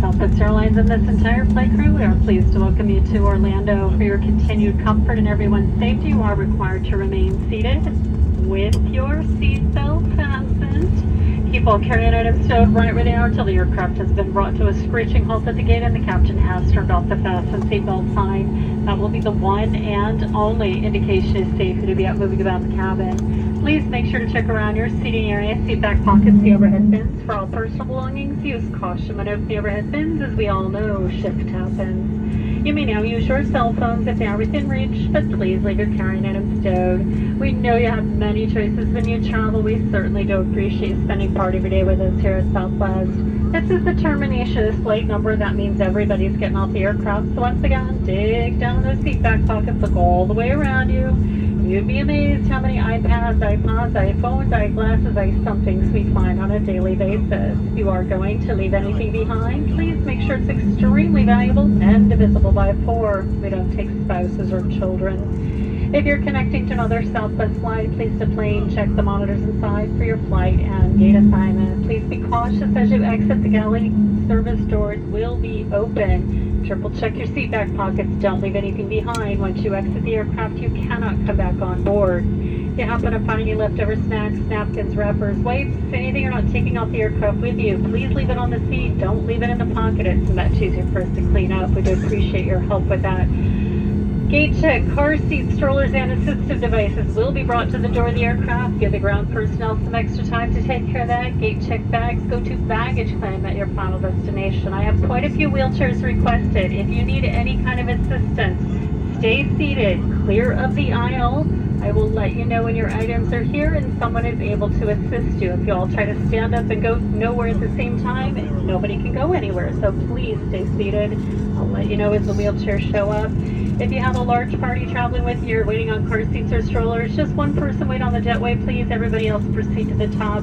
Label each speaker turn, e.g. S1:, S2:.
S1: Southwest Airlines and this entire flight crew, we are pleased to welcome you to Orlando. For your continued comfort and everyone's safety, you are required to remain seated with your seatbelt fastened. Keep all carry-on items stowed right where they are until the aircraft has been brought to a screeching halt at the gate and the captain has turned off the fasten seatbelt sign. That will be the one and only indication of safety to be out moving about the cabin. Please make sure to check around your seating area, seat back pockets, the overhead bins. For all personal belongings, use caution when opening the overhead bins. As we all know, shift happens. You may now use your cell phones if they are within reach, but please leave your carrying items stowed. We know you have many choices when you travel. We certainly do appreciate you spending part of your day with us here at Southwest. This is the termination of this flight number. That means everybody's getting off the aircraft. So once again, dig down those seat back pockets, look all the way around you. You'd be amazed how many iPads, iPods, iPhones, eyeglasses, somethings we find on a daily basis. If you are going to leave anything behind, please make sure it's extremely valuable and divisible by 4. We don't take spouses or children. If you're connecting to another Southwest flight, please deplane, check the monitors inside for your flight and gate assignment. Please be cautious as you exit the galley. Service doors will be open. Triple check your seat back pockets. Don't leave anything behind. Once you exit the aircraft, you cannot come back on board. If you happen to find any leftover snacks, napkins, wrappers, wipes, anything you're not taking off the aircraft with you, please leave it on the seat. Don't leave it in the pocket. It's much easier for us to clean up. We do appreciate your help with that. Gate check, car seats, strollers, and assistive devices will be brought to the door of the aircraft. Give the ground personnel some extra time to take care of that. Gate check bags, go to baggage claim at your final destination. I have quite a few wheelchairs requested. If you need any kind of assistance, stay seated, clear of the aisle. I will let you know when your items are here and someone is able to assist you. If you all try to stand up and go nowhere at the same time, nobody can go anywhere. So please stay seated. I'll let you know as the wheelchairs show up. If you have a large party traveling with you, you're waiting on car seats or strollers, just one person wait on the jetway, please. Everybody else proceed to the top.